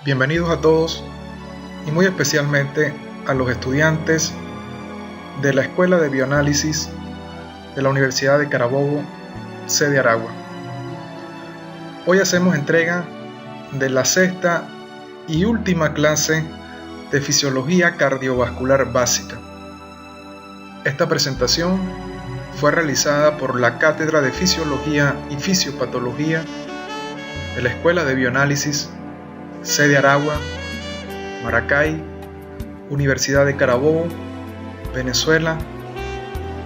Bienvenidos a todos y muy especialmente a los estudiantes de la Escuela de Bioanálisis de la Universidad de Carabobo, sede Aragua. Hoy hacemos entrega de la sexta y última clase de Fisiología Cardiovascular Básica. Esta presentación fue realizada por la Cátedra de Fisiología y Fisiopatología de la Escuela de Bioanálisis, sede Aragua, Maracay, Universidad de Carabobo, Venezuela,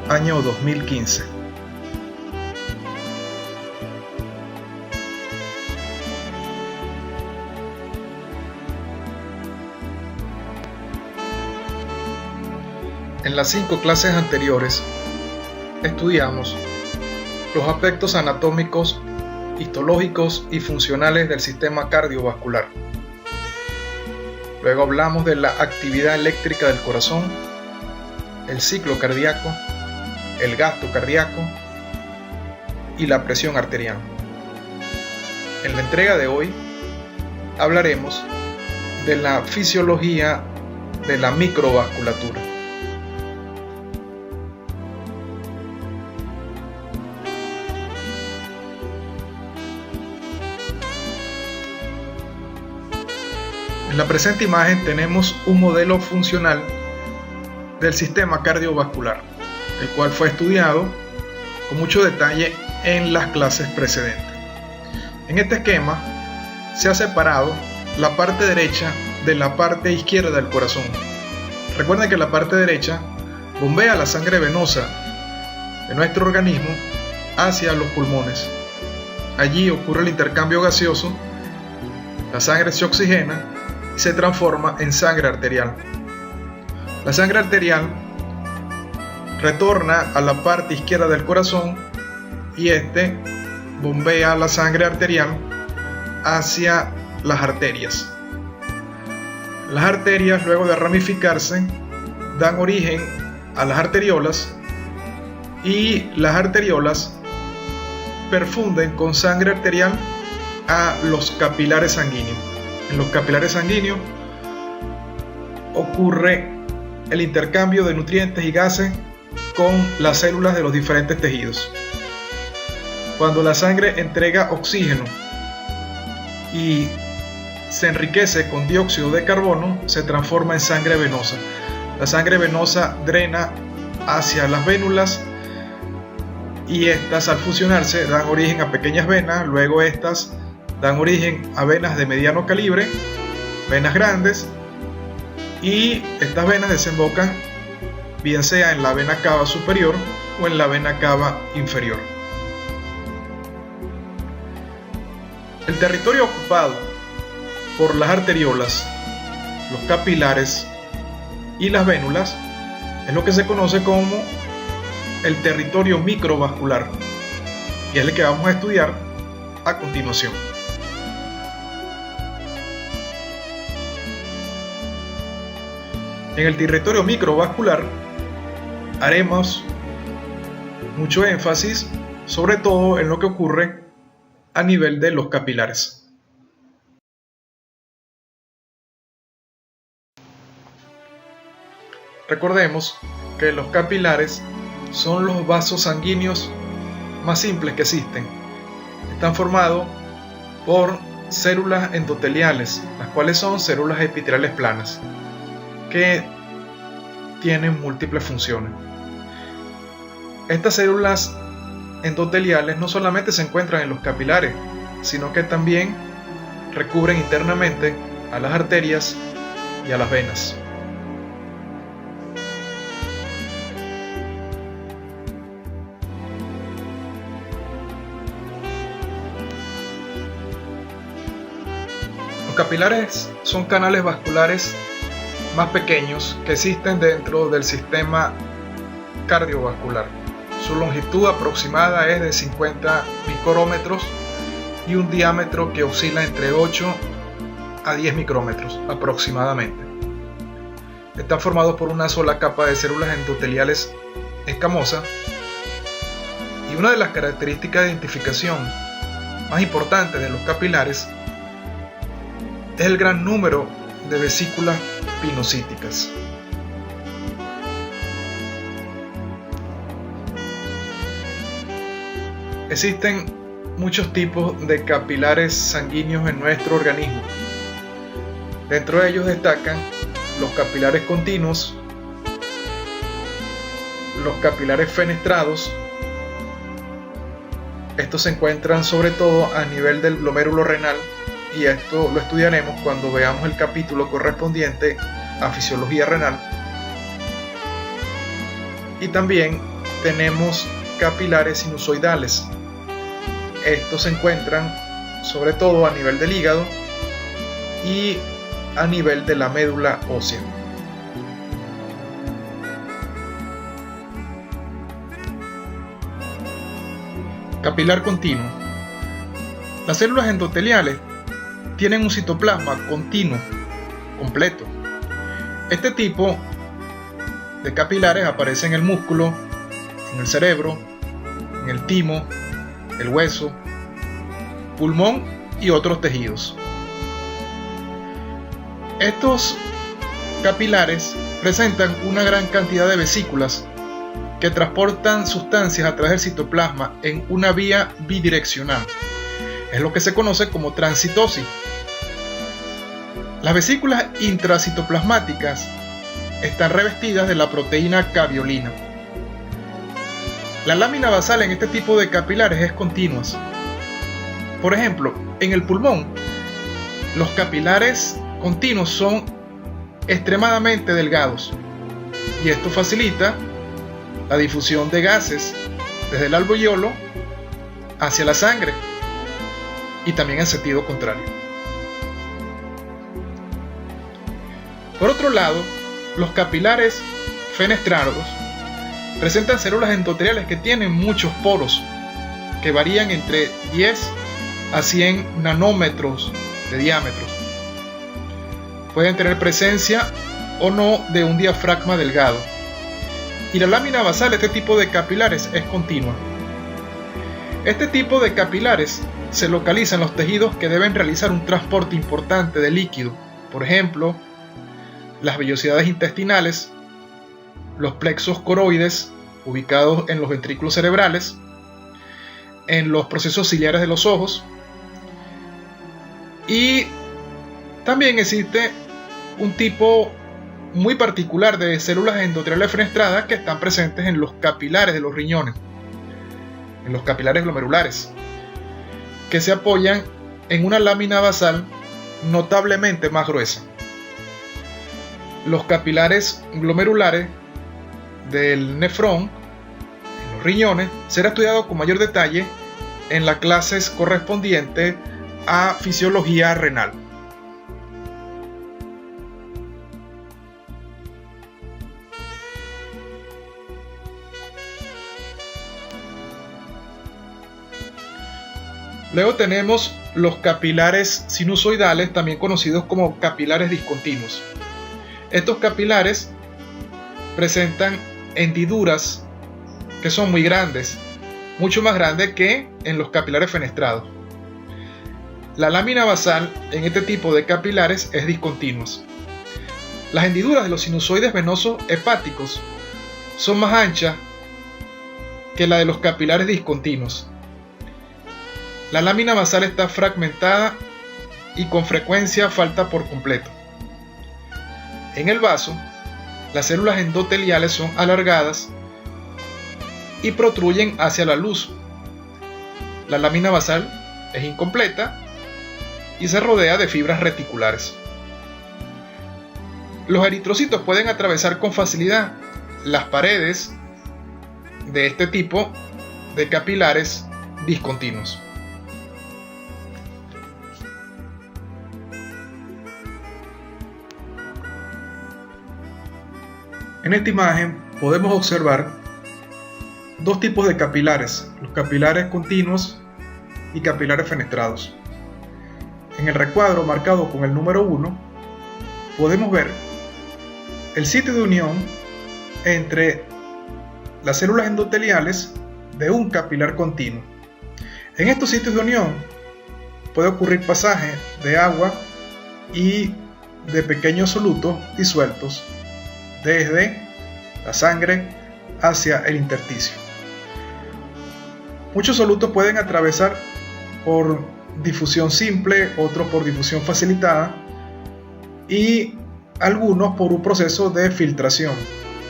año 2015. En las 5 clases anteriores estudiamos los aspectos anatómicos, histológicos y funcionales del sistema cardiovascular. Luego hablamos de la actividad eléctrica del corazón, el ciclo cardíaco, el gasto cardíaco y la presión arterial. En la entrega de hoy hablaremos de la fisiología de la microvasculatura. En la presente imagen tenemos un modelo funcional del sistema cardiovascular, el cual fue estudiado con mucho detalle en las clases precedentes. En este esquema se ha separado la parte derecha de la parte izquierda del corazón. Recuerden que la parte derecha bombea la sangre venosa de nuestro organismo hacia los pulmones. Allí ocurre el intercambio gaseoso, la sangre se oxigena y se transforma en sangre arterial. La sangre arterial retorna a la parte izquierda del corazón y este bombea la sangre arterial hacia las arterias. Las arterias, luego de ramificarse, dan origen a las arteriolas y las arteriolas perfunden con sangre arterial a los capilares sanguíneos. En los capilares sanguíneos ocurre el intercambio de nutrientes y gases con las células de los diferentes tejidos. Cuando la sangre entrega oxígeno y se enriquece con dióxido de carbono, se transforma en sangre venosa. La sangre venosa drena hacia las vénulas y estas, al fusionarse, dan origen a pequeñas venas. Luego estas dan origen a venas de mediano calibre, venas grandes, y estas venas desembocan bien sea en la vena cava superior o en la vena cava inferior. El territorio ocupado por las arteriolas, los capilares y las vénulas es lo que se conoce como el territorio microvascular, y es el que vamos a estudiar a continuación. En el territorio microvascular haremos mucho énfasis sobre todo en lo que ocurre a nivel de los capilares. Recordemos que los capilares son los vasos sanguíneos más simples que existen. Están formados por células endoteliales, las cuales son células epiteliales planas, que tienen múltiples funciones. Estas células endoteliales no solamente se encuentran en los capilares, sino que también recubren internamente a las arterias y a las venas. Los capilares son canales vasculares más pequeños que existen dentro del sistema cardiovascular. Su longitud aproximada es de 50 micrómetros y un diámetro que oscila entre 8 a 10 micrómetros aproximadamente. Están formados por una sola capa de células endoteliales escamosas, y una de las características de identificación más importantes de los capilares es el gran número de vesículas pinocíticas. Existen muchos tipos de capilares sanguíneos en nuestro organismo. Dentro de ellos destacan los capilares continuos, los capilares fenestrados. Estos se encuentran sobre todo a nivel del glomérulo renal, y esto lo estudiaremos cuando veamos el capítulo correspondiente a fisiología renal. Y también tenemos capilares sinusoidales. Estos se encuentran sobre todo a nivel del hígado y a nivel de la médula ósea. Capilar continuo. Las células endoteliales tienen un citoplasma continuo, completo. Este tipo de capilares aparece en el músculo, en el cerebro, en el timo, el hueso, pulmón y otros tejidos. Estos capilares presentan una gran cantidad de vesículas que transportan sustancias a través del citoplasma en una vía bidireccional. Es lo que se conoce como transcitosis. Las vesículas intracitoplasmáticas están revestidas de la proteína caveolina. La lámina basal en este tipo de capilares es continua. Por ejemplo, en el pulmón, los capilares continuos son extremadamente delgados, y esto facilita la difusión de gases desde el alveolo hacia la sangre, y también en sentido contrario. Por otro lado, los capilares fenestrados presentan células endoteliales que tienen muchos poros, que varían entre 10 a 100 nanómetros de diámetro. Pueden tener presencia o no de un diafragma delgado. Y la lámina basal de este tipo de capilares es continua. Este tipo de capilares se localiza en los tejidos que deben realizar un transporte importante de líquido. Por ejemplo, las vellosidades intestinales, los plexos coroides ubicados en los ventrículos cerebrales, en los procesos ciliares de los ojos, y también existe un tipo muy particular de células endoteliales fenestradas que están presentes en los capilares de los riñones, en los capilares glomerulares, que se apoyan en una lámina basal notablemente más gruesa. Los capilares glomerulares del nefrón, en los riñones, será estudiado con mayor detalle en las clases correspondientes a fisiología renal. Luego tenemos los capilares sinusoidales, también conocidos como capilares discontinuos. Estos capilares presentan hendiduras que son muy grandes, mucho más grandes que en los capilares fenestrados. La lámina basal en este tipo de capilares es discontinua. Las hendiduras de los sinusoides venosos hepáticos son más anchas que la de los capilares discontinuos. La lámina basal está fragmentada y con frecuencia falta por completo. En el vaso, las células endoteliales son alargadas y protruyen hacia la luz. La lámina basal es incompleta y se rodea de fibras reticulares. Los eritrocitos pueden atravesar con facilidad las paredes de este tipo de capilares discontinuos. En esta imagen podemos observar dos tipos de capilares, los capilares continuos y capilares fenestrados. En el recuadro marcado con el número 1 podemos ver el sitio de unión entre las células endoteliales de un capilar continuo. En estos sitios de unión puede ocurrir pasaje de agua y de pequeños solutos disueltos desde la sangre hacia el intersticio. Muchos solutos pueden atravesar por difusión simple, otros por difusión facilitada y algunos por un proceso de filtración.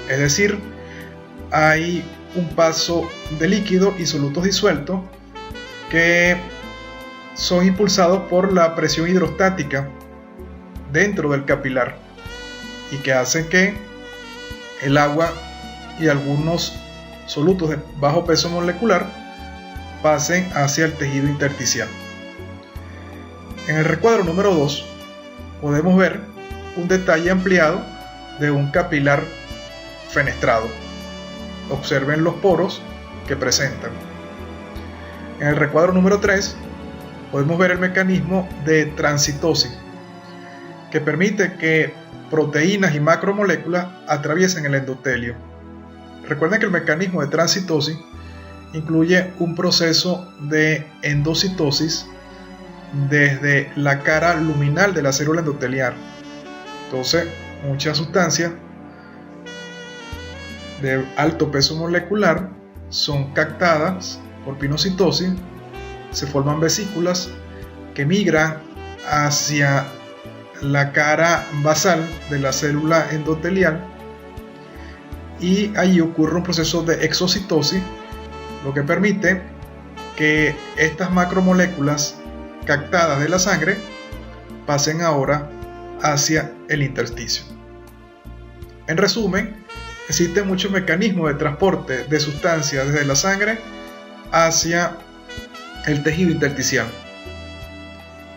Es decir, hay un paso de líquido y solutos disueltos que son impulsados por la presión hidrostática dentro del capilar y que hacen que el agua y algunos solutos de bajo peso molecular pasen hacia el tejido intersticial. En el recuadro número 2 podemos ver un detalle ampliado de un capilar fenestrado. Observen los poros que presentan. En el recuadro número 3 podemos ver el mecanismo de transitosis que permite que proteínas y macromoléculas atraviesen el endotelio. Recuerden que el mecanismo de transitosis incluye un proceso de endocitosis desde la cara luminal de la célula endotelial. Entonces, muchas sustancias de alto peso molecular son captadas por pinocitosis, se forman vesículas que migran hacia la cara basal de la célula endotelial y ahí ocurre un proceso de exocitosis, lo que permite que estas macromoléculas captadas de la sangre pasen ahora hacia el intersticio. En resumen, existen muchos mecanismos de transporte de sustancias desde la sangre hacia el tejido intersticial.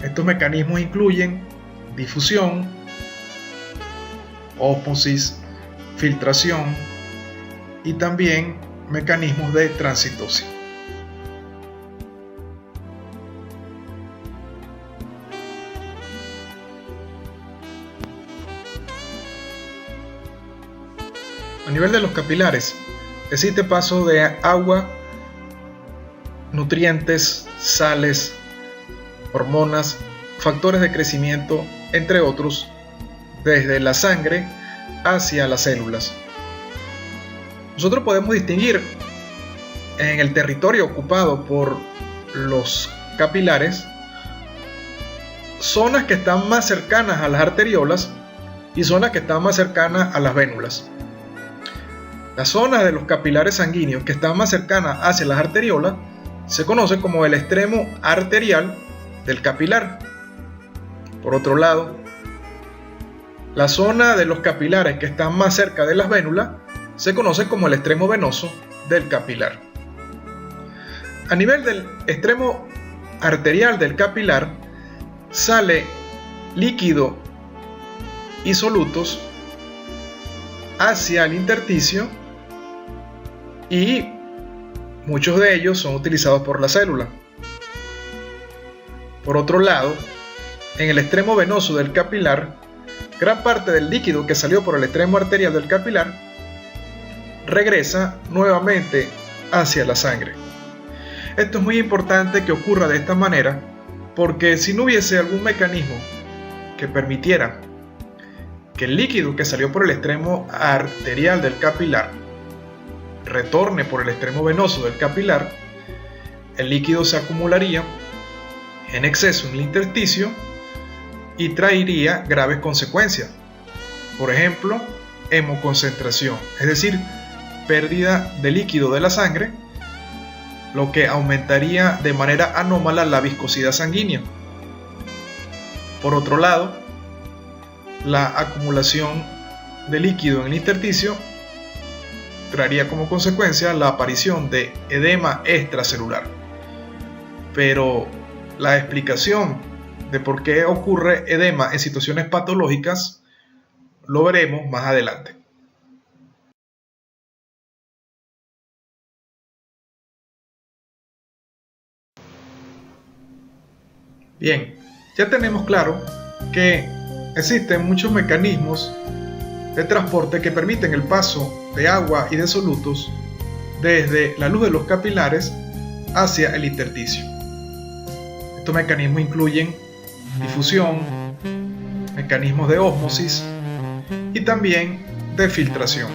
Estos mecanismos incluyen difusión, ósmosis, filtración y también mecanismos de transitosis. A nivel de los capilares, existe paso de agua, nutrientes, sales, hormonas, factores de crecimiento, entre otros, desde la sangre hacia las células. Nosotros podemos distinguir en el territorio ocupado por los capilares zonas que están más cercanas a las arteriolas y zonas que están más cercanas a las vénulas. Las zonas de los capilares sanguíneos que están más cercanas hacia las arteriolas se conoce como el extremo arterial del capilar. Por otro lado, la zona de los capilares que están más cerca de las vénulas se conoce como el extremo venoso del capilar. A nivel del extremo arterial del capilar sale líquido y solutos hacia el intersticio y muchos de ellos son utilizados por la célula. Por otro lado, en el extremo venoso del capilar, gran parte del líquido que salió por el extremo arterial del capilar regresa nuevamente hacia la sangre. Esto es muy importante que ocurra de esta manera porque si no hubiese algún mecanismo que permitiera que el líquido que salió por el extremo arterial del capilar retorne por el extremo venoso del capilar, el líquido se acumularía en exceso en el intersticio y traería graves consecuencias. Por ejemplo, hemoconcentración, es decir, pérdida de líquido de la sangre, lo que aumentaría de manera anómala la viscosidad sanguínea. Por otro lado, la acumulación de líquido en el intersticio traería como consecuencia la aparición de edema extracelular. Pero la explicación de por qué ocurre edema en situaciones patológicas lo veremos más adelante. Bien, ya tenemos claro que existen muchos mecanismos de transporte que permiten el paso de agua y de solutos desde la luz de los capilares hacia el intersticio. Estos mecanismos incluyen difusión, mecanismos de ósmosis y también de filtración.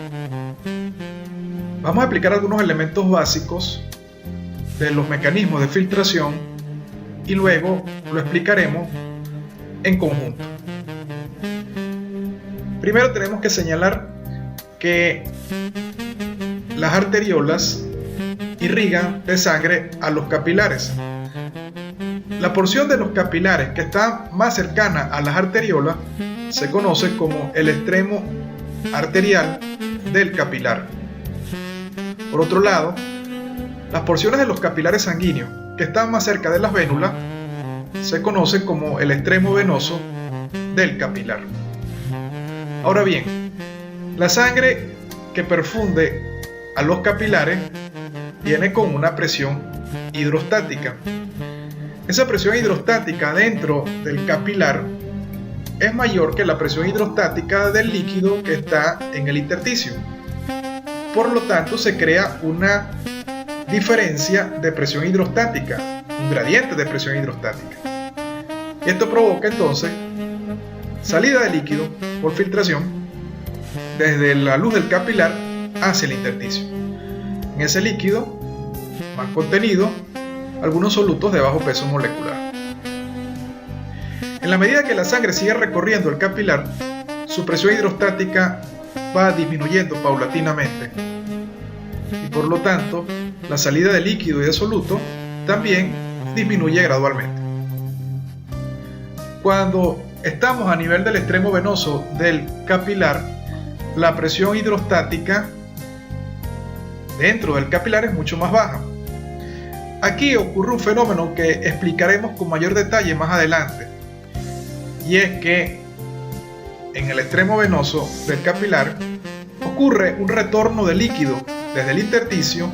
Vamos a explicar algunos elementos básicos de los mecanismos de filtración y luego lo explicaremos en conjunto. Primero tenemos que señalar que las arteriolas irrigan de sangre a los capilares. La porción de los capilares que está más cercana a las arteriolas se conoce como el extremo arterial del capilar. Por otro lado, las porciones de los capilares sanguíneos que están más cerca de las vénulas se conocen como el extremo venoso del capilar. Ahora bien, la sangre que perfunde a los capilares viene con una presión hidrostática. Esa presión hidrostática dentro del capilar es mayor que la presión hidrostática del líquido que está en el intersticio. Por lo tanto, se crea una diferencia de presión hidrostática, un gradiente de presión hidrostática. Esto provoca entonces salida de líquido por filtración desde la luz del capilar hacia el intersticio. En ese líquido van contenidos algunos solutos de bajo peso molecular. En la medida que la sangre sigue recorriendo el capilar, su presión hidrostática va disminuyendo paulatinamente y por lo tanto la salida de líquido y de soluto también disminuye gradualmente. Cuando estamos a nivel del extremo venoso del capilar, la presión hidrostática dentro del capilar es mucho más baja. Aquí ocurre un fenómeno que explicaremos con mayor detalle más adelante, y es que en el extremo venoso del capilar ocurre un retorno de líquido desde el intersticio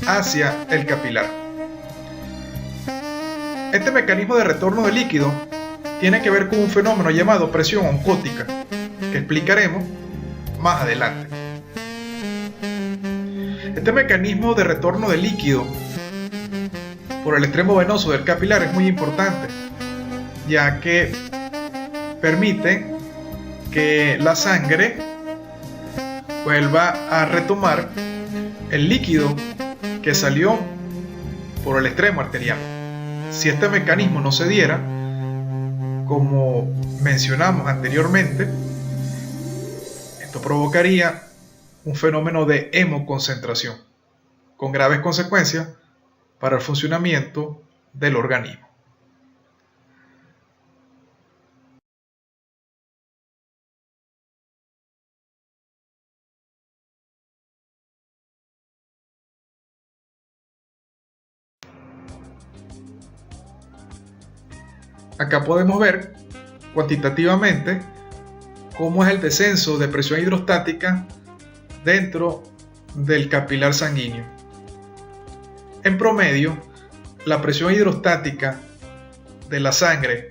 hacia el capilar. Este mecanismo de retorno de líquido tiene que ver con un fenómeno llamado presión oncótica, que explicaremos más adelante. Este mecanismo de retorno de líquido por el extremo venoso del capilar es muy importante, ya que permite que la sangre vuelva a retomar el líquido que salió por el extremo arterial. Si este mecanismo no se diera, como mencionamos anteriormente, esto provocaría un fenómeno de hemoconcentración, con graves consecuencias para el funcionamiento del organismo. Acá podemos ver cuantitativamente cómo es el descenso de presión hidrostática dentro del capilar sanguíneo. En promedio, la presión hidrostática de la sangre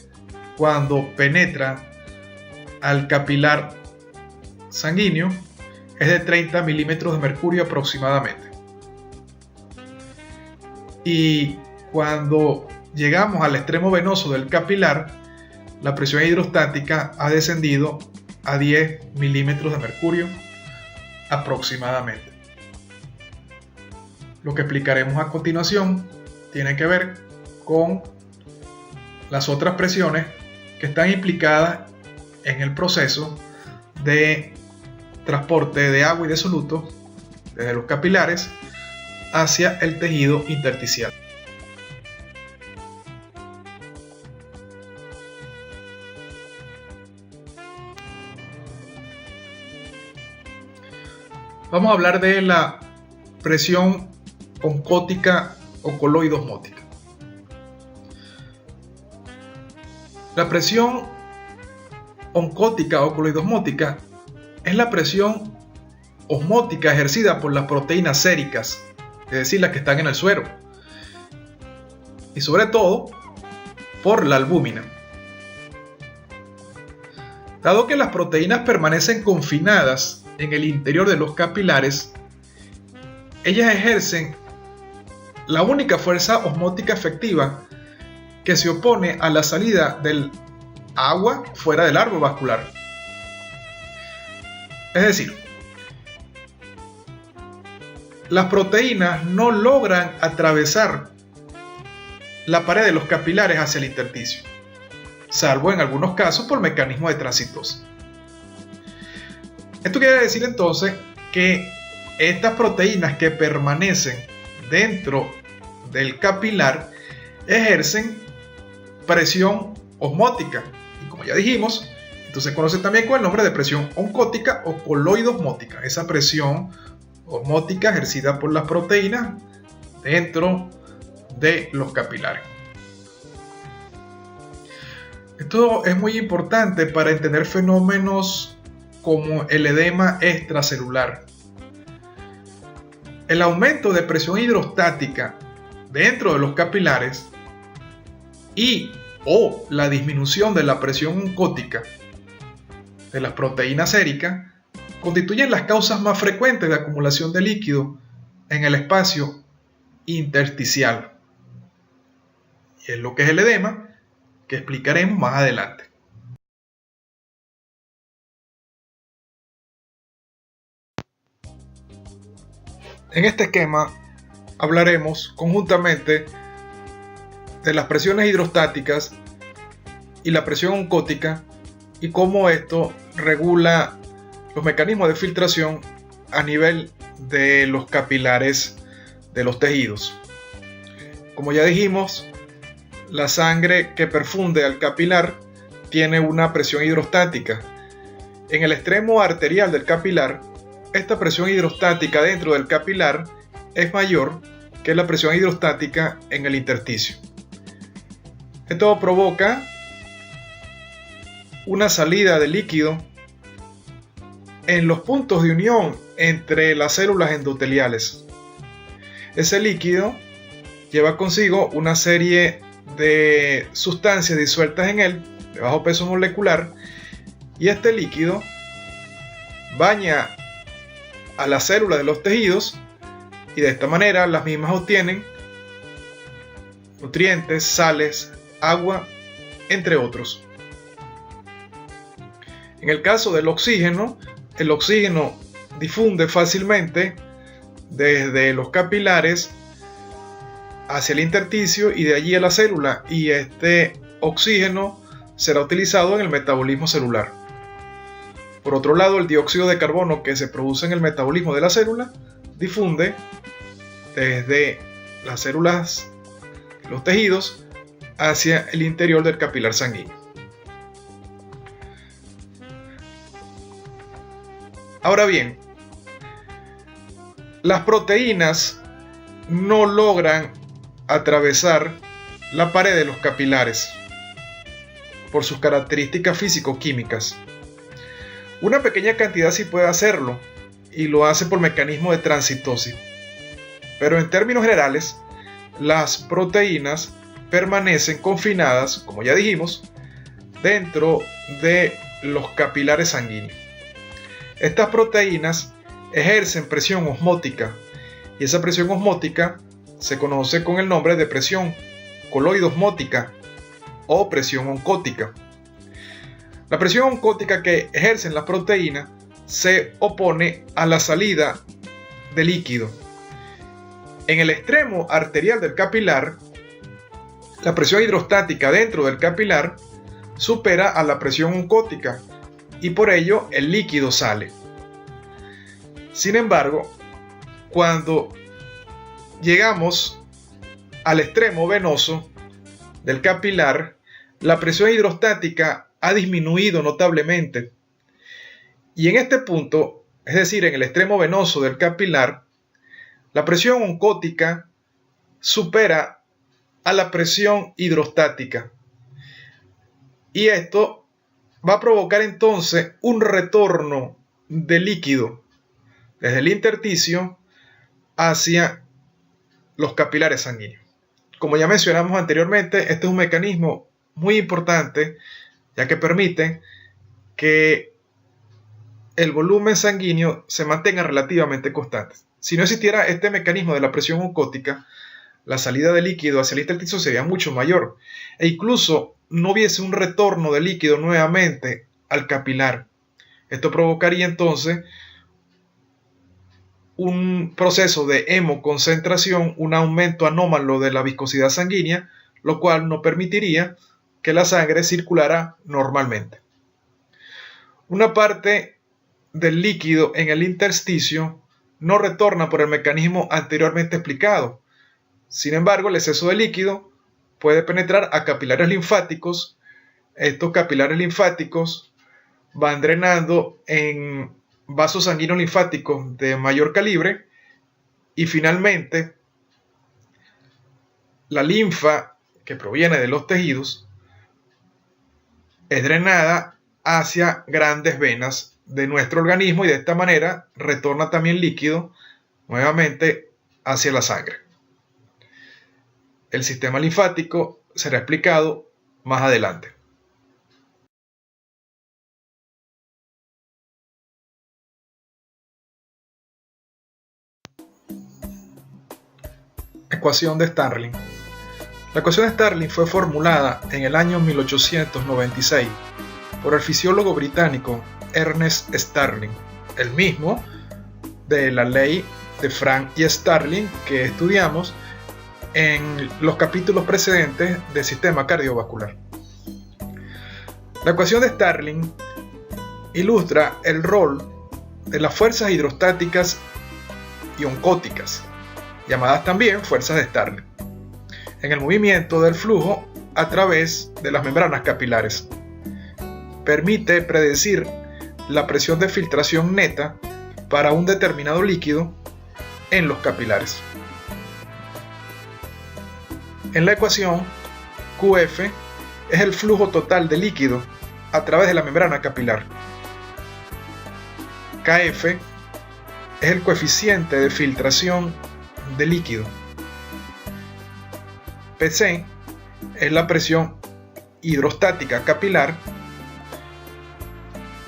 cuando penetra al capilar sanguíneo es de 30 milímetros de mercurio aproximadamente. Y cuando llegamos al extremo venoso del capilar, la presión hidrostática ha descendido a 10 milímetros de mercurio aproximadamente. Lo que explicaremos a continuación tiene que ver con las otras presiones que están implicadas en el proceso de transporte de agua y de solutos desde los capilares hacia el tejido intersticial. Vamos a hablar de la presión oncótica o coloidosmótica. La presión oncótica o coloidosmótica es la presión osmótica ejercida por las proteínas séricas, es decir, las que están en el suero, y sobre todo por la albúmina. Dado que las proteínas permanecen confinadas en el interior de los capilares, ellas ejercen la única fuerza osmótica efectiva que se opone a la salida del agua fuera del árbol vascular. Es decir, las proteínas no logran atravesar la pared de los capilares hacia el intersticio, salvo en algunos casos por mecanismo de transitosis. Esto quiere decir entonces que estas proteínas que permanecen dentro del capilar ejercen presión osmótica, y como ya dijimos, entonces se conoce también con el nombre de presión oncótica o coloidosmótica, esa presión osmótica ejercida por las proteínas dentro de los capilares. Esto es muy importante para entender fenómenos como el edema extracelular. El aumento de presión hidrostática dentro de los capilares o la disminución de la presión oncótica de las proteínas séricas constituyen las causas más frecuentes de acumulación de líquido en el espacio intersticial. Y es lo que es el edema, que explicaremos más adelante. En este esquema hablaremos conjuntamente de las presiones hidrostáticas y la presión oncótica y cómo esto regula los mecanismos de filtración a nivel de los capilares de los tejidos. Como ya dijimos, la sangre que perfunde al capilar tiene una presión hidrostática. En el extremo arterial del capilar, esta presión hidrostática dentro del capilar es mayor que la presión hidrostática en el intersticio. Esto provoca una salida de líquido en los puntos de unión entre las células endoteliales. Ese líquido lleva consigo una serie de sustancias disueltas en él, de bajo peso molecular, y este líquido baña a las células de los tejidos y de esta manera las mismas obtienen nutrientes, sales, agua, entre otros. En el caso del oxígeno, el oxígeno difunde fácilmente desde los capilares hacia el intersticio y de allí a la célula, y este oxígeno será utilizado en el metabolismo celular. Por otro lado, el dióxido de carbono que se produce en el metabolismo de la célula difunde desde las células, los tejidos, hacia el interior del capilar sanguíneo. Ahora bien, las proteínas no logran atravesar la pared de los capilares por sus características físico-químicas. Una pequeña cantidad sí puede hacerlo y lo hace por mecanismo de transitosis, pero en términos generales las proteínas permanecen confinadas, como ya dijimos, dentro de los capilares sanguíneos. Estas proteínas ejercen presión osmótica y esa presión osmótica se conoce con el nombre de presión coloidosmótica o presión oncótica. La presión oncótica que ejercen las proteínas se opone a la salida de líquido. En el extremo arterial del capilar, la presión hidrostática dentro del capilar supera a la presión oncótica y por ello el líquido sale. Sin embargo, cuando llegamos al extremo venoso del capilar, la presión hidrostática ha disminuido notablemente. Y en este punto, es decir, en el extremo venoso del capilar, la presión oncótica supera a la presión hidrostática. Y esto va a provocar entonces un retorno de líquido desde el intersticio hacia los capilares sanguíneos. Como ya mencionamos anteriormente, este es un mecanismo muy importante, ya que permite que el volumen sanguíneo se mantenga relativamente constante. Si no existiera este mecanismo de la presión oncótica, la salida de líquido hacia el intersticio sería mucho mayor, e incluso no hubiese un retorno de líquido nuevamente al capilar. Esto provocaría entonces un proceso de hemoconcentración, un aumento anómalo de la viscosidad sanguínea, lo cual no permitiría que la sangre circulara normalmente. Una parte del líquido en el intersticio no retorna por el mecanismo anteriormente explicado. Sin embargo, el exceso de líquido puede penetrar a capilares linfáticos. Estos capilares linfáticos van drenando en vasos sanguíneos linfáticos de mayor calibre y finalmente la linfa que proviene de los tejidos es drenada hacia grandes venas de nuestro organismo y de esta manera retorna también líquido nuevamente hacia la sangre. El sistema linfático será explicado más adelante. Ecuación de Starling. La ecuación de Starling fue formulada en el año 1896 por el fisiólogo británico Ernest Starling, el mismo de la ley de Frank y Starling que estudiamos en los capítulos precedentes del sistema cardiovascular. La ecuación de Starling ilustra el rol de las fuerzas hidrostáticas y oncóticas, llamadas también fuerzas de Starling, en el movimiento del flujo a través de las membranas capilares. Permite predecir la presión de filtración neta para un determinado líquido en los capilares. En la ecuación, QF es el flujo total de líquido a través de la membrana capilar. KF es el coeficiente de filtración de líquido. PC es la presión hidrostática capilar.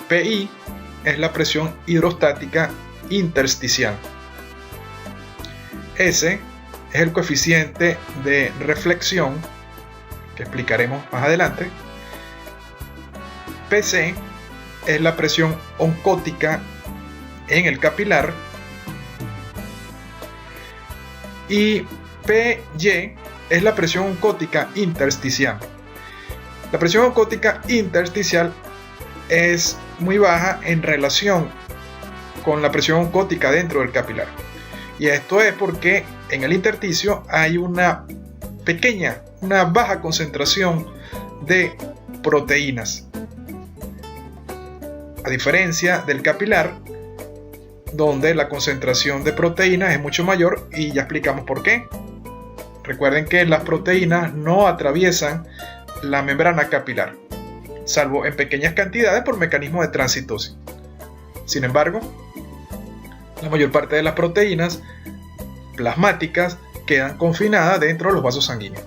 PI es la presión hidrostática intersticial. S es el coeficiente de reflexión, que explicaremos más adelante. PC es la presión oncótica en el capilar. Y PY es la presión oncótica intersticial. La presión oncótica intersticial es muy baja en relación con la presión oncótica dentro del capilar. Y esto es porque en el intersticio hay una baja concentración de proteínas. A diferencia del capilar, donde la concentración de proteínas es mucho mayor y ya explicamos por qué. Recuerden que las proteínas no atraviesan la membrana capilar, salvo en pequeñas cantidades por mecanismo de transitosis. Sin embargo, la mayor parte de las proteínas plasmáticas quedan confinadas dentro de los vasos sanguíneos.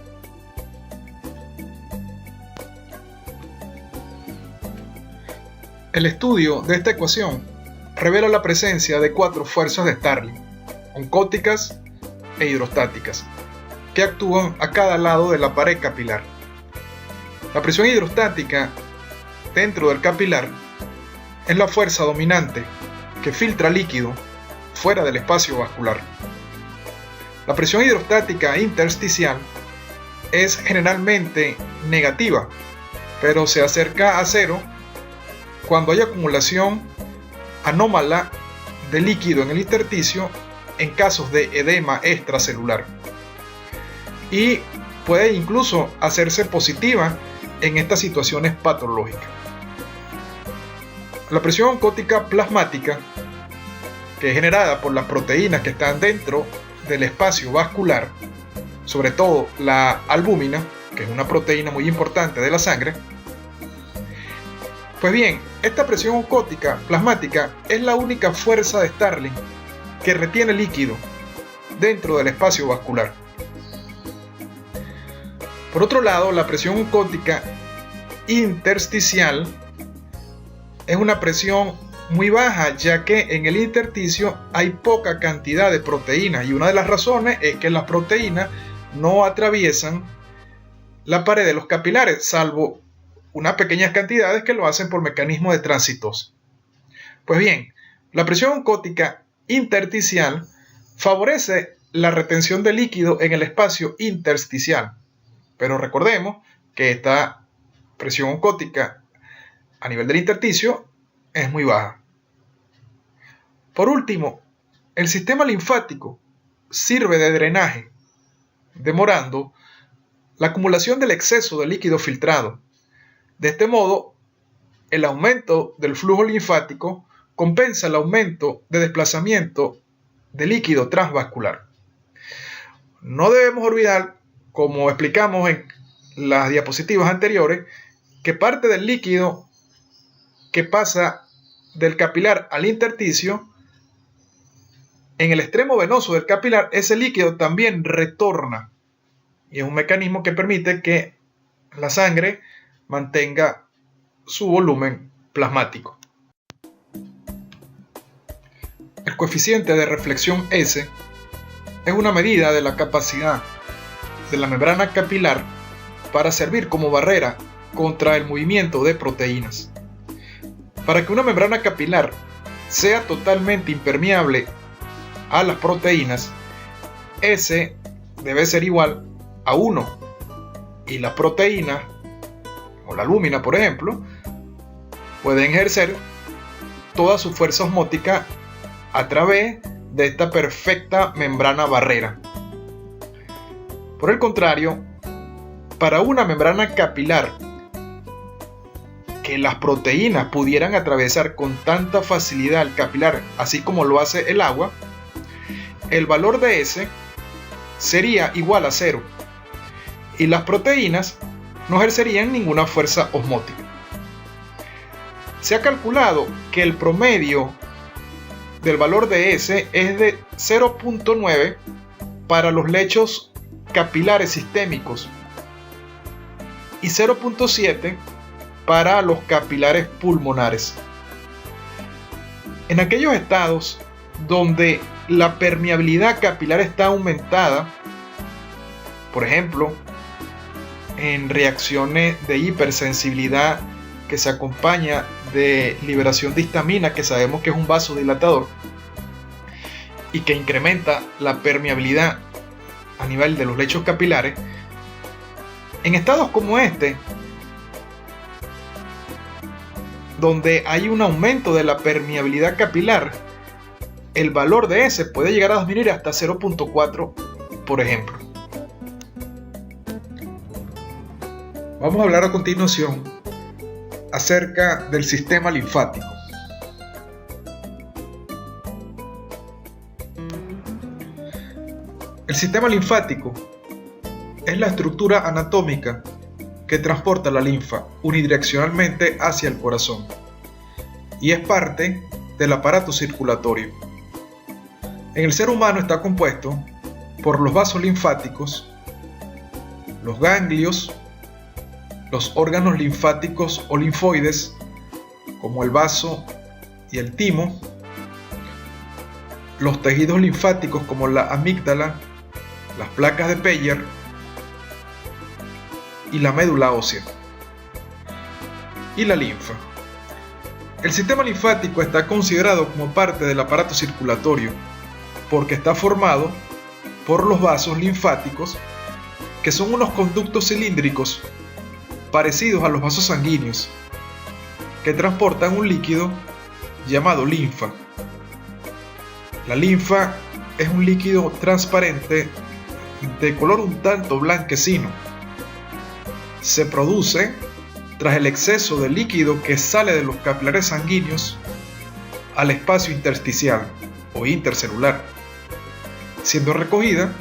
El estudio de esta ecuación revela la presencia de 4 fuerzas de Starling, oncóticas e hidrostáticas, que actúan a cada lado de la pared capilar. La presión hidrostática dentro del capilar es la fuerza dominante que filtra líquido fuera del espacio vascular. La presión hidrostática intersticial es generalmente negativa, pero se acerca a cero cuando hay acumulación anómala de líquido en el intersticio en casos de edema extracelular, y puede incluso hacerse positiva en estas situaciones patológicas. La presión oncótica plasmática, que es generada por las proteínas que están dentro del espacio vascular, sobre todo la albúmina, que es una proteína muy importante de la sangre. Pues bien, esta presión oncótica plasmática es la única fuerza de Starling que retiene líquido dentro del espacio vascular. Por otro lado, la presión oncótica intersticial es una presión muy baja, ya que en el intersticio hay poca cantidad de proteínas, y una de las razones es que las proteínas no atraviesan la pared de los capilares, salvo unas pequeñas cantidades que lo hacen por mecanismo de tránsito. Pues bien, la presión oncótica intersticial favorece la retención de líquido en el espacio intersticial, pero recordemos que esta presión oncótica a nivel del intersticio es muy baja. Por último, el sistema linfático sirve de drenaje, demorando la acumulación del exceso de líquido filtrado. De este modo, el aumento del flujo linfático compensa el aumento de desplazamiento de líquido transvascular. No debemos olvidar, como explicamos en las diapositivas anteriores, que parte del líquido que pasa del capilar al intersticio, en el extremo venoso del capilar, ese líquido también retorna. Y es un mecanismo que permite que la sangre mantenga su volumen plasmático. El coeficiente de reflexión S es una medida de la capacidad de la membrana capilar para servir como barrera contra el movimiento de proteínas. Para que una membrana capilar sea totalmente impermeable a las proteínas, S debe ser igual a 1 y las proteínas, o la lúmina por ejemplo, pueden ejercer toda su fuerza osmótica a través de esta perfecta membrana barrera. Por el contrario, para una membrana capilar que las proteínas pudieran atravesar con tanta facilidad el capilar, así como lo hace el agua, el valor de S sería igual a 0 y las proteínas no ejercerían ninguna fuerza osmótica. Se ha calculado que el promedio del valor de S es de 0.9 para los lechos capilares sistémicos y 0.7 para los capilares pulmonares. En aquellos estados donde la permeabilidad capilar está aumentada, por ejemplo, en reacciones de hipersensibilidad que se acompaña de liberación de histamina, que sabemos que es un vasodilatador y que incrementa la permeabilidad a nivel de los lechos capilares, en estados como este, donde hay un aumento de la permeabilidad capilar, el valor de S puede llegar a disminuir hasta 0.4, por ejemplo. Vamos a hablar a continuación acerca del sistema linfático. El sistema linfático es la estructura anatómica que transporta la linfa unidireccionalmente hacia el corazón y es parte del aparato circulatorio. En el ser humano está compuesto por los vasos linfáticos, los ganglios, los órganos linfáticos o linfoides, como el vaso y el timo, los tejidos linfáticos como la amígdala, las placas de Peyer y la médula ósea, y la linfa. El sistema linfático está considerado como parte del aparato circulatorio porque está formado por los vasos linfáticos, que son unos conductos cilíndricos parecidos a los vasos sanguíneos, que transportan un líquido llamado linfa. La linfa es un líquido transparente de color un tanto blanquecino. Se produce tras el exceso de líquido que sale de los capilares sanguíneos al espacio intersticial o intercelular, siendo recogida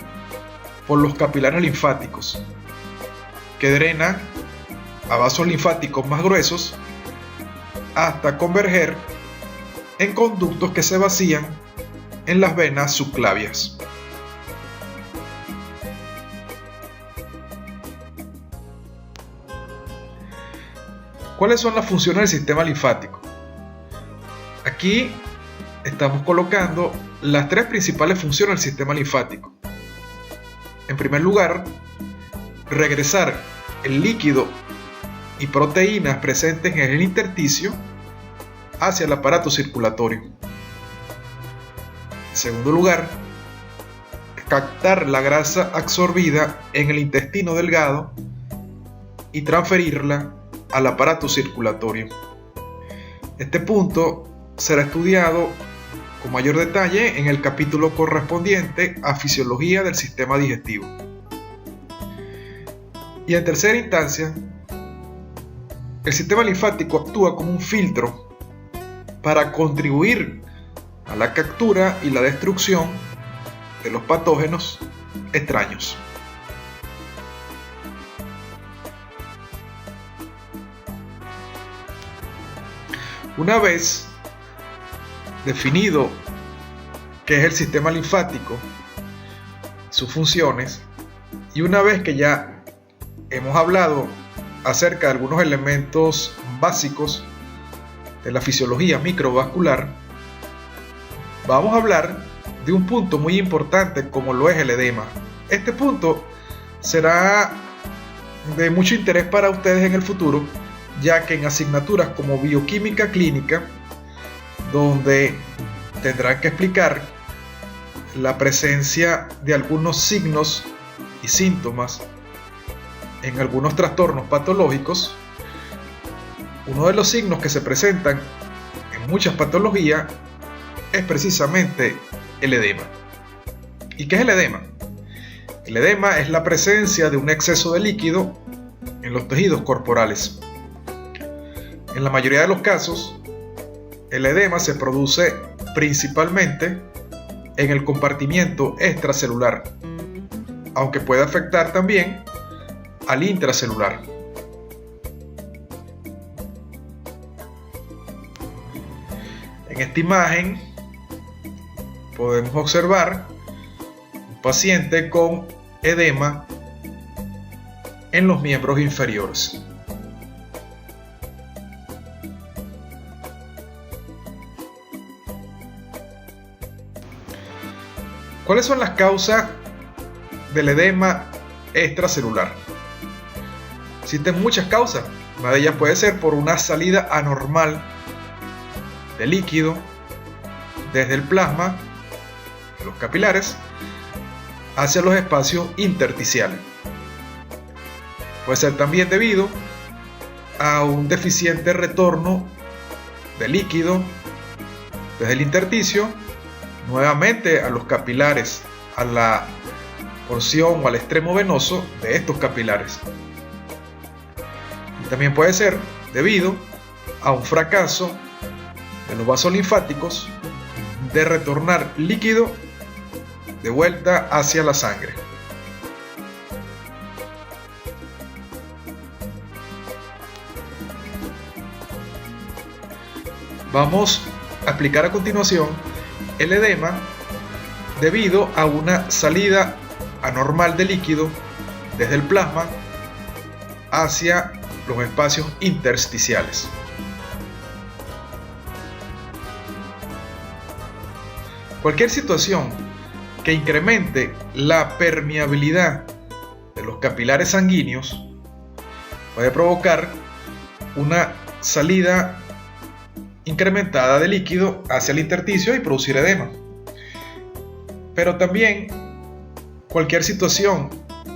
por los capilares linfáticos, que drenan a vasos linfáticos más gruesos hasta converger en conductos que se vacían en las venas subclavias. ¿Cuáles son las funciones del sistema linfático? Aquí estamos colocando las tres principales funciones del sistema linfático. En primer lugar, regresar el líquido y proteínas presentes en el intersticio hacia el aparato circulatorio. En segundo lugar, captar la grasa absorbida en el intestino delgado y transferirla al aparato circulatorio. Este punto será estudiado con mayor detalle en el capítulo correspondiente a fisiología del sistema digestivo. Y en tercera instancia, el sistema linfático actúa como un filtro para contribuir a la captura y la destrucción de los patógenos extraños. Una vez definido qué es el sistema linfático, sus funciones, y una vez que ya hemos hablado acerca de algunos elementos básicos de la fisiología microvascular, vamos a hablar de un punto muy importante como lo es el edema. Este punto será de mucho interés para ustedes en el futuro, ya que en asignaturas como bioquímica clínica, donde tendrán que explicar la presencia de algunos signos y síntomas en algunos trastornos patológicos, uno de los signos que se presentan en muchas patologías es precisamente el edema. ¿Y qué es el edema? El edema es la presencia de un exceso de líquido en los tejidos corporales. En la mayoría de los casos, el edema se produce principalmente en el compartimiento extracelular, aunque puede afectar también al intracelular. En esta imagen podemos observar un paciente con edema en los miembros inferiores. ¿Cuáles son las causas del edema extracelular? Existen muchas causas. Una de ellas puede ser por una salida anormal de líquido desde el plasma de los capilares hacia los espacios intersticiales. Puede ser también debido a un deficiente retorno de líquido desde el intersticio nuevamente a los capilares, a la porción o al extremo venoso de estos capilares. Y también puede ser debido a un fracaso de los vasos linfáticos de retornar líquido de vuelta hacia la sangre. Vamos a explicar a continuación el edema debido a una salida anormal de líquido desde el plasma hacia los espacios intersticiales. Cualquier situación que incremente la permeabilidad de los capilares sanguíneos puede provocar una salida incrementada de líquido hacia el intersticio y producir edema. Pero también cualquier situación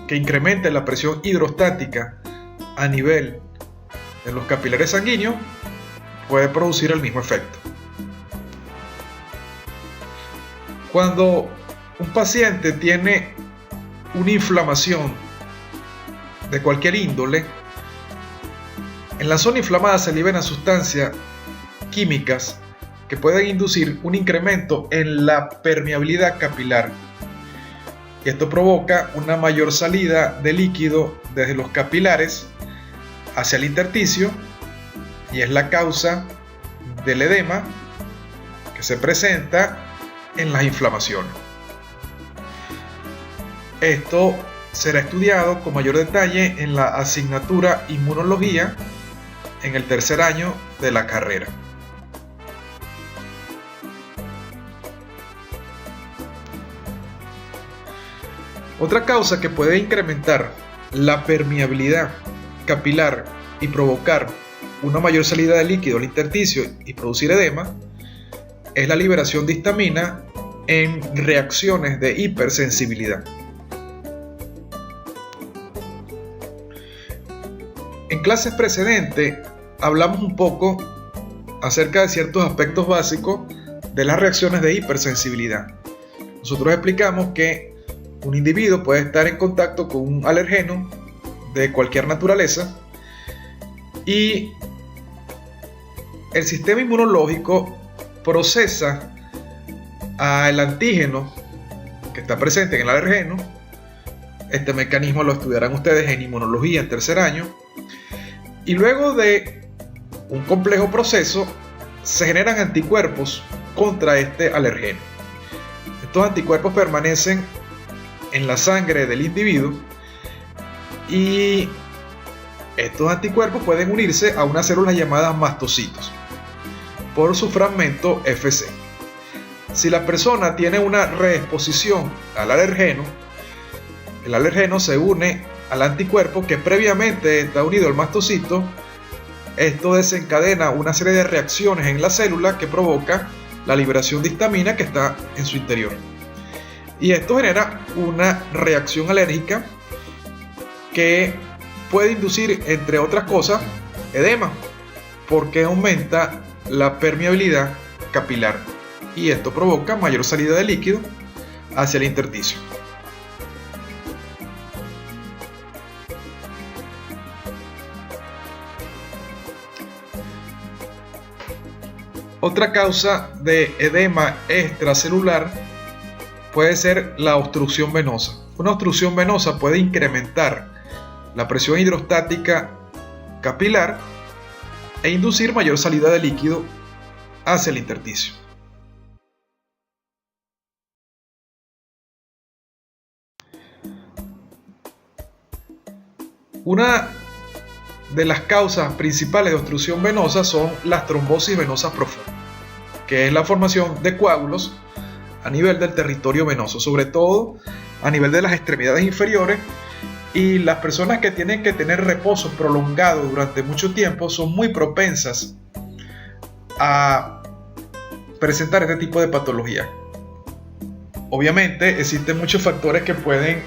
que incremente la presión hidrostática a nivel de los capilares sanguíneos puede producir el mismo efecto. Cuando un paciente tiene una inflamación de cualquier índole, en la zona inflamada se liberan sustancias químicas que pueden inducir un incremento en la permeabilidad capilar. Y esto provoca una mayor salida de líquido desde los capilares hacia el intersticio y es la causa del edema que se presenta en las inflamaciones. Esto será estudiado con mayor detalle en la asignatura Inmunología en el tercer año de la carrera. Otra causa que puede incrementar la permeabilidad capilar y provocar una mayor salida de líquido al intersticio y producir edema es la liberación de histamina en reacciones de hipersensibilidad. En clases precedentes hablamos un poco acerca de ciertos aspectos básicos de las reacciones de hipersensibilidad. Nosotros explicamos que un individuo puede estar en contacto con un alergeno de cualquier naturaleza y el sistema inmunológico procesa al antígeno que está presente en el alergeno. Este mecanismo lo estudiarán ustedes en inmunología en tercer año. Y luego de un complejo proceso se generan anticuerpos contra este alergeno. Estos anticuerpos permanecen en la sangre del individuo y estos anticuerpos pueden unirse a unas células llamadas mastocitos por su fragmento Fc. Si la persona tiene una reexposición al alergeno, el alergeno se une al anticuerpo que previamente está unido al mastocito. Esto desencadena una serie de reacciones en la célula que provoca la liberación de histamina que está en su interior. Y esto genera una reacción alérgica que puede inducir, entre otras cosas, edema, porque aumenta la permeabilidad capilar y esto provoca mayor salida de líquido hacia el intersticio. Otra causa de edema extracelular puede ser la obstrucción venosa. Una obstrucción venosa puede incrementar la presión hidrostática capilar e inducir mayor salida de líquido hacia el intersticio. Una de las causas principales de obstrucción venosa son las trombosis venosas profundas, que es la formación de coágulos a nivel del territorio venoso, sobre todo a nivel de las extremidades inferiores, y las personas que tienen que tener reposo prolongado durante mucho tiempo son muy propensas a presentar este tipo de patología. Obviamente existen muchos factores que pueden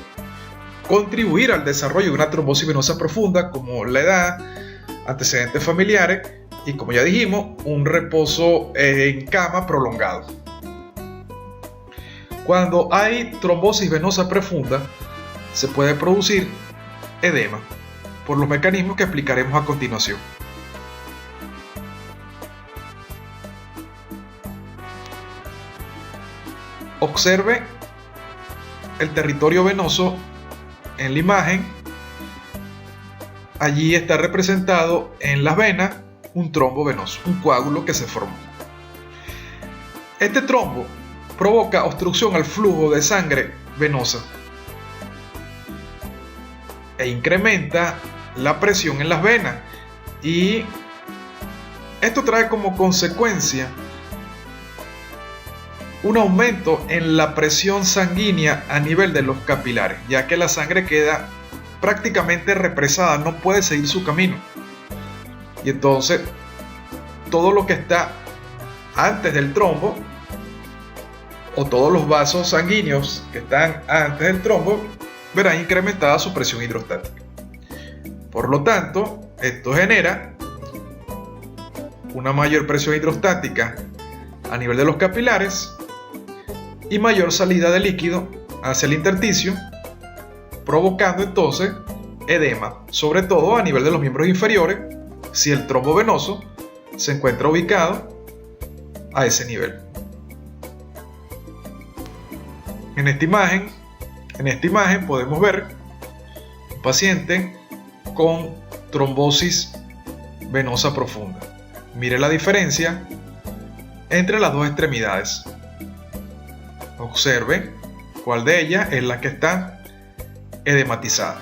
contribuir al desarrollo de una trombosis venosa profunda, como la edad, antecedentes familiares y, como ya dijimos, un reposo en cama prolongado. Cuando hay trombosis venosa profunda, se puede producir edema por los mecanismos que explicaremos a continuación. Observe el territorio venoso en la imagen. Allí está representado en las venas un trombo venoso, un coágulo que se formó. Este trombo provoca obstrucción al flujo de sangre venosa e incrementa la presión en las venas, y esto trae como consecuencia un aumento en la presión sanguínea a nivel de los capilares, ya que la sangre queda prácticamente represada, no puede seguir su camino. Y entonces todo lo que está antes del trombo, o todos los vasos sanguíneos que están antes del trombo, verán incrementada su presión hidrostática. Por lo tanto, esto genera una mayor presión hidrostática a nivel de los capilares y mayor salida de líquido hacia el intersticio, provocando entonces edema, sobre todo a nivel de los miembros inferiores, si el trombo venoso se encuentra ubicado a ese nivel. En esta imagen podemos ver un paciente con trombosis venosa profunda. Mire la diferencia entre las dos extremidades. Observe cuál de ellas es la que está edematizada.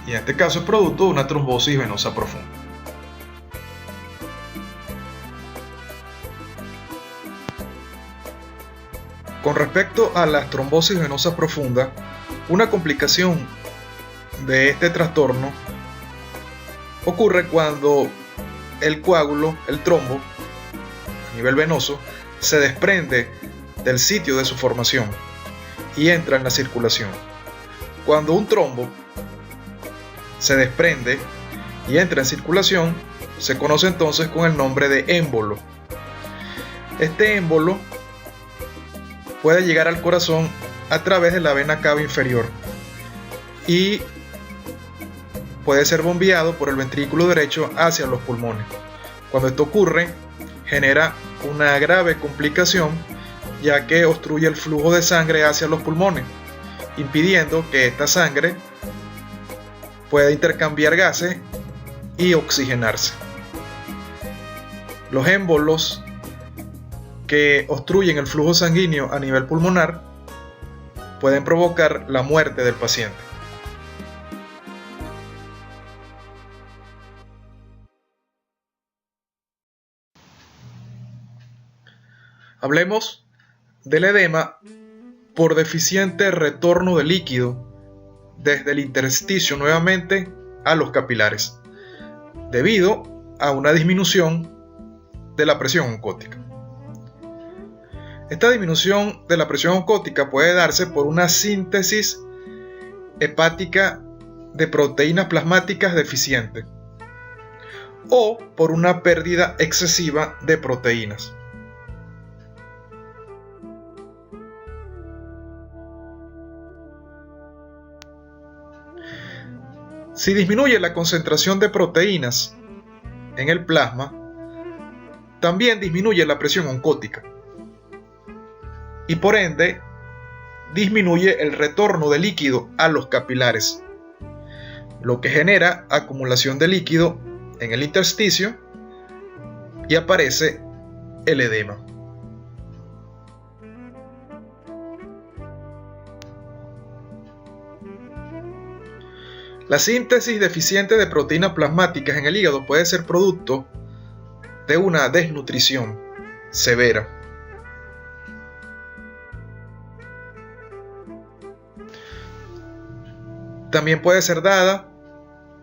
Y en este caso es producto de una trombosis venosa profunda. Con respecto a la trombosis venosa profunda, una complicación de este trastorno ocurre cuando el coágulo, el trombo, a nivel venoso, se desprende del sitio de su formación y entra en la circulación. Cuando un trombo se desprende y entra en circulación, se conoce entonces con el nombre de émbolo. Este émbolo puede llegar al corazón a través de la vena cava inferior y puede ser bombeado por el ventrículo derecho hacia los pulmones. Cuando esto ocurre, genera una grave complicación, ya que obstruye el flujo de sangre hacia los pulmones, impidiendo que esta sangre pueda intercambiar gases y oxigenarse. Los émbolos que obstruyen el flujo sanguíneo a nivel pulmonar pueden provocar la muerte del paciente. Hablemos del edema por deficiente retorno de líquido desde el intersticio nuevamente a los capilares, debido a una disminución de la presión oncótica. Esta disminución de la presión oncótica puede darse por una síntesis hepática de proteínas plasmáticas deficiente o por una pérdida excesiva de proteínas. Si disminuye la concentración de proteínas en el plasma, también disminuye la presión oncótica y por ende disminuye el retorno de líquido a los capilares, lo que genera acumulación de líquido en el intersticio y aparece el edema. La síntesis deficiente de proteínas plasmáticas en el hígado puede ser producto de una desnutrición severa. También puede ser dada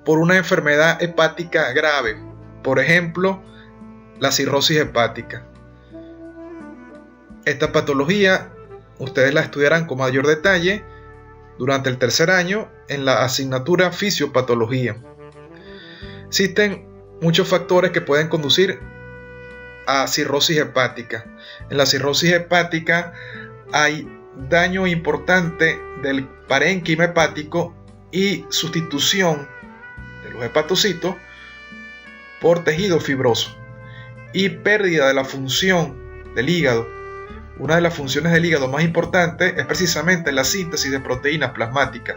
por una enfermedad hepática grave, por ejemplo, la cirrosis hepática. Esta patología ustedes la estudiarán con mayor detalle durante el tercer año en la asignatura Fisiopatología. Existen muchos factores que pueden conducir a cirrosis hepática. En la cirrosis hepática hay daño importante del parénquima hepático y sustitución de los hepatocitos por tejido fibroso y pérdida de la función del hígado. Una de las funciones del hígado más importantes es precisamente la síntesis de proteínas plasmáticas.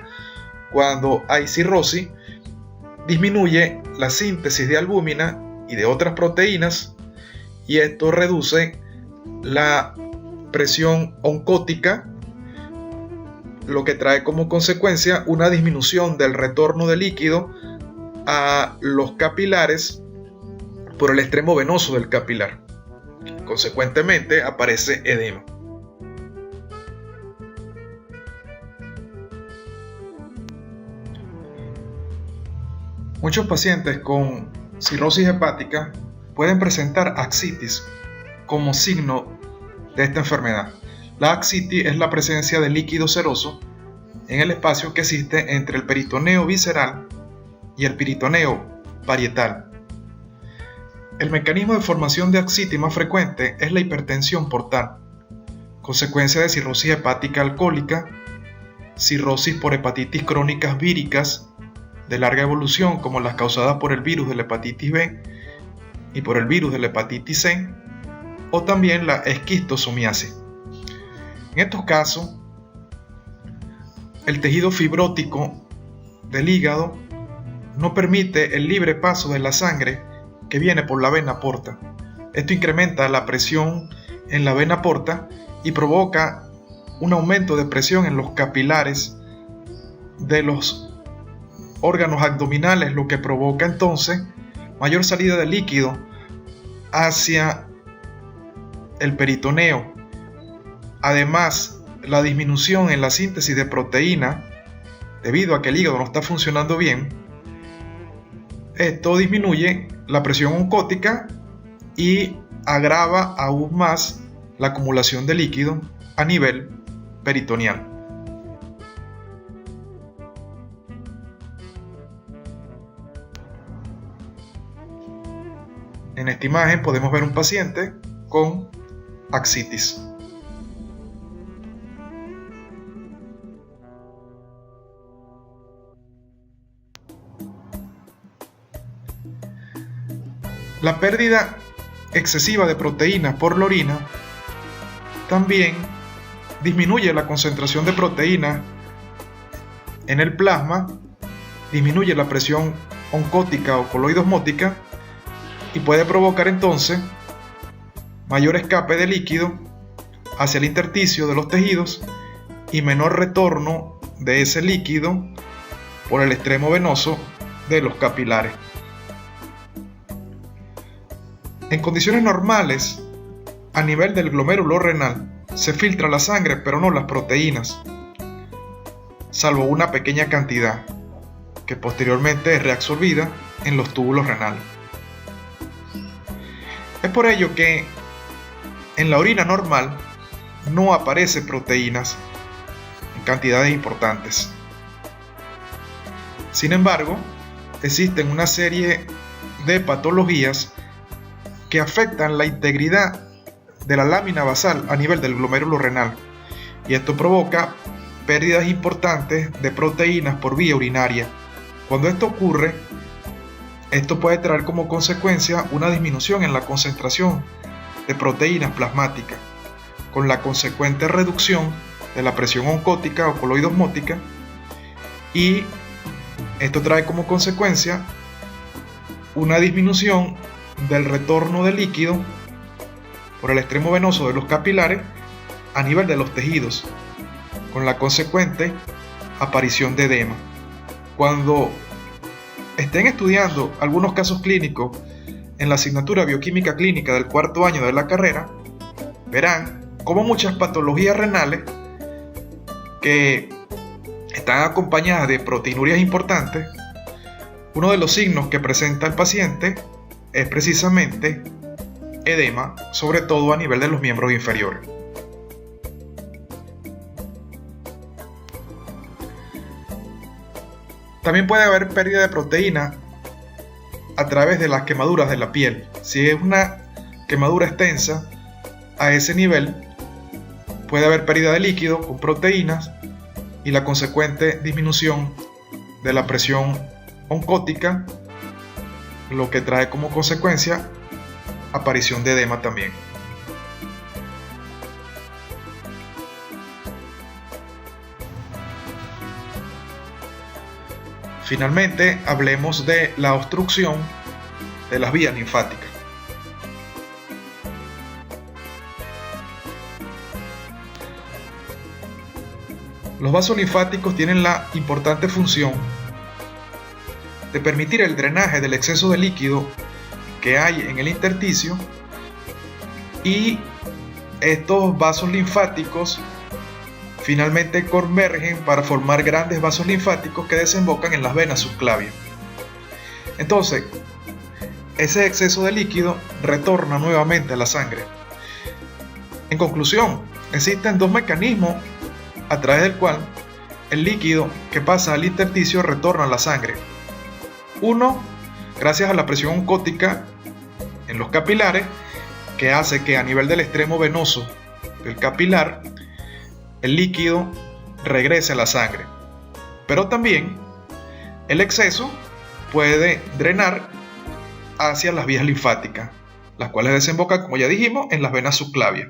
Cuando hay cirrosis, disminuye la síntesis de albúmina y de otras proteínas y esto reduce la presión oncótica, lo que trae como consecuencia una disminución del retorno de líquido a los capilares por el extremo venoso del capilar. Consecuentemente aparece edema. Muchos pacientes con cirrosis hepática pueden presentar ascitis como signo de esta enfermedad. La ascitis es la presencia de líquido seroso en el espacio que existe entre el peritoneo visceral y el peritoneo parietal. El mecanismo de formación de ascitis más frecuente es la hipertensión portal, consecuencia de cirrosis hepática alcohólica, cirrosis por hepatitis crónicas víricas de larga evolución como las causadas por el virus de la hepatitis B y por el virus de la hepatitis C, o también la esquistosomiasis. En estos casos, el tejido fibrótico del hígado no permite el libre paso de la sangre que viene por la vena porta. Esto incrementa la presión en la vena porta y provoca un aumento de presión en los capilares de los órganos abdominales, lo que provoca entonces mayor salida de líquido hacia el peritoneo. Además, la disminución en la síntesis de proteína debido a que el hígado no está funcionando bien, esto disminuye la presión oncótica y agrava aún más la acumulación de líquido a nivel peritoneal. En esta imagen podemos ver un paciente con ascitis. La pérdida excesiva de proteínas por la orina también disminuye la concentración de proteínas en el plasma, disminuye la presión oncótica o coloidosmótica y puede provocar entonces mayor escape de líquido hacia el intersticio de los tejidos y menor retorno de ese líquido por el extremo venoso de los capilares. En condiciones normales, a nivel del glomérulo renal, se filtra la sangre pero no las proteínas, salvo una pequeña cantidad que posteriormente es reabsorbida en los túbulos renales. Es por ello que en la orina normal no aparecen proteínas en cantidades importantes. Sin embargo, existen una serie de patologías que afectan la integridad de la lámina basal a nivel del glomérulo renal, y esto provoca pérdidas importantes de proteínas por vía urinaria. Cuando esto ocurre, esto puede traer como consecuencia una disminución en la concentración de proteínas plasmáticas, con la consecuente reducción de la presión oncótica o coloidosmótica, y esto trae como consecuencia una disminución del retorno de líquido por el extremo venoso de los capilares a nivel de los tejidos, con la consecuente aparición de edema. Cuando estén estudiando algunos casos clínicos en la asignatura Bioquímica Clínica del cuarto año de la carrera, verán cómo muchas patologías renales que están acompañadas de proteinurias importantes, uno de los signos que presenta el paciente es precisamente edema, sobre todo a nivel de los miembros inferiores. También puede haber pérdida de proteína a través de las quemaduras de la piel. Si es una quemadura extensa, a ese nivel puede haber pérdida de líquido con proteínas y la consecuente disminución de la presión oncótica, lo que trae como consecuencia aparición de edema también. Finalmente, hablemos de la obstrucción de las vías linfáticas. Los vasos linfáticos tienen la importante función de permitir el drenaje del exceso de líquido que hay en el intersticio, y estos vasos linfáticos finalmente convergen para formar grandes vasos linfáticos que desembocan en las venas subclavias. Entonces, ese exceso de líquido retorna nuevamente a la sangre. En conclusión, existen dos mecanismos a través del cual el líquido que pasa al intersticio retorna a la sangre. Uno, gracias a la presión oncótica en los capilares, que hace que a nivel del extremo venoso del capilar el líquido regrese a la sangre. Pero también el exceso puede drenar hacia las vías linfáticas, las cuales desembocan, como ya dijimos, en las venas subclavias.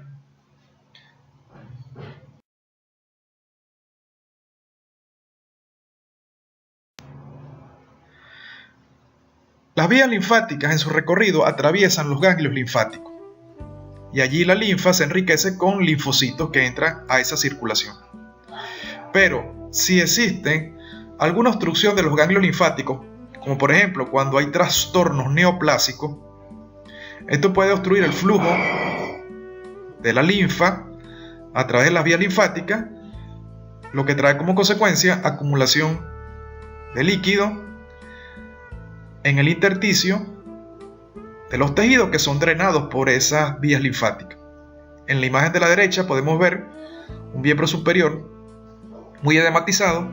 Las vías linfáticas en su recorrido atraviesan los ganglios linfáticos, y allí la linfa se enriquece con linfocitos que entran a esa circulación. Pero si existe alguna obstrucción de los ganglios linfáticos, como por ejemplo cuando hay trastornos neoplásicos, esto puede obstruir el flujo de la linfa a través de las vías linfáticas, lo que trae como consecuencia acumulación de líquido en el intersticio de los tejidos que son drenados por esas vías linfáticas. En la imagen de la derecha podemos ver un miembro superior muy edematizado,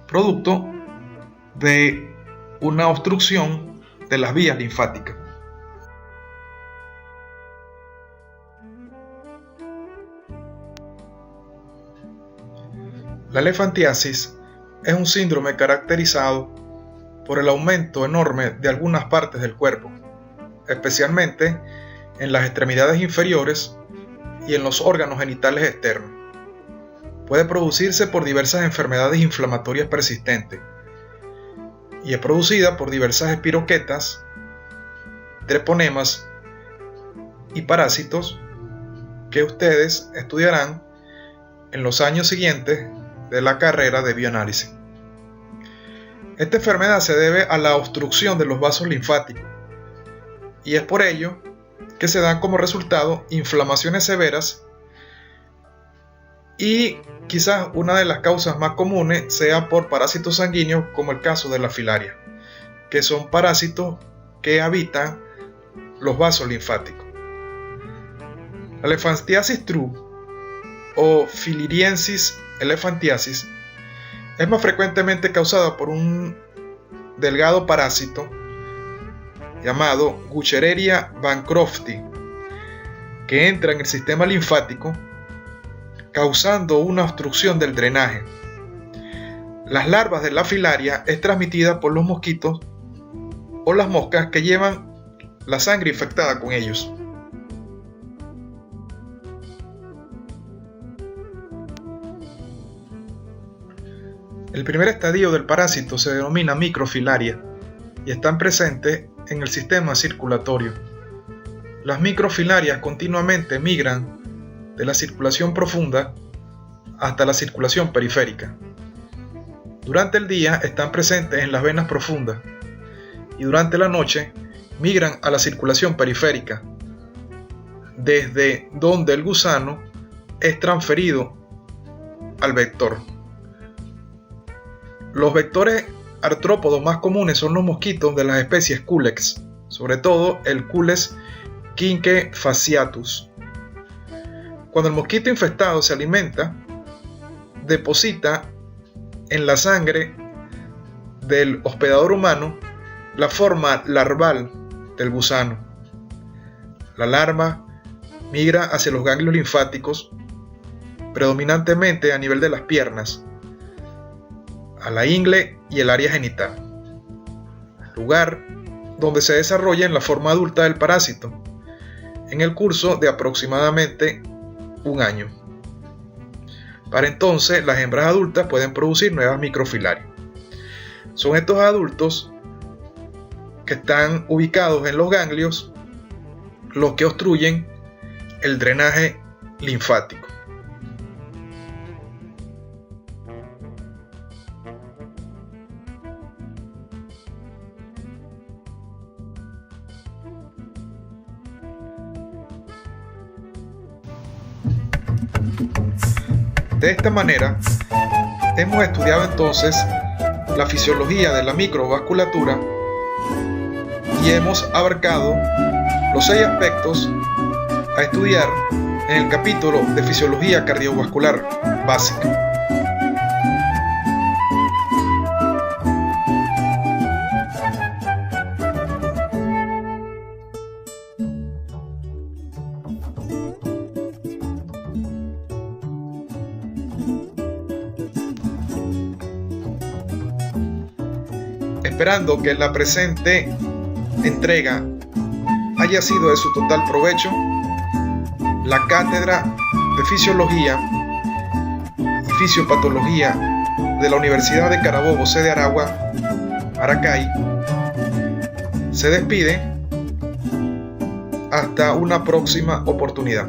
producto de una obstrucción de las vías linfáticas. La elefantiasis es un síndrome caracterizado por el aumento enorme de algunas partes del cuerpo, especialmente en las extremidades inferiores y en los órganos genitales externos. Puede producirse por diversas enfermedades inflamatorias persistentes y es producida por diversas espiroquetas, treponemas y parásitos que ustedes estudiarán en los años siguientes de la carrera de bioanálisis. Esta enfermedad se debe a la obstrucción de los vasos linfáticos y es por ello que se dan como resultado inflamaciones severas, y quizás una de las causas más comunes sea por parásitos sanguíneos, como el caso de la filaria, que son parásitos que habitan los vasos linfáticos. La elefantiasis true o filariensis elephantiasis es más frecuentemente causada por un delgado parásito llamado Wuchereria bancrofti, que entra en el sistema linfático causando una obstrucción del drenaje. Las larvas de la filaria es transmitida por los mosquitos o las moscas que llevan la sangre infectada con ellos. El primer estadio del parásito se denomina microfilaria y están presentes en el sistema circulatorio. Las microfilarias continuamente migran de la circulación profunda hasta la circulación periférica. Durante el día están presentes en las venas profundas y durante la noche migran a la circulación periférica, desde donde el gusano es transferido al vector. Los vectores artrópodos más comunes son los mosquitos de las especies Culex, sobre todo el Culex quinquefasciatus. Cuando el mosquito infestado se alimenta, deposita en la sangre del hospedador humano la forma larval del gusano. La larva migra hacia los ganglios linfáticos, predominantemente a nivel de las piernas, a la ingle y el área genital, lugar donde se desarrolla en la forma adulta del parásito, en el curso de aproximadamente un año. Para entonces, las hembras adultas pueden producir nuevas microfilarias. Son estos adultos que están ubicados en los ganglios los que obstruyen el drenaje linfático. De esta manera, hemos estudiado entonces la fisiología de la microvasculatura y hemos abarcado los 6 aspectos a estudiar en el capítulo de fisiología cardiovascular básica. Esperando que la presente entrega haya sido de su total provecho, la Cátedra de Fisiología y Fisiopatología de la Universidad de Carabobo, sede Aragua, Maracay, se despide hasta una próxima oportunidad.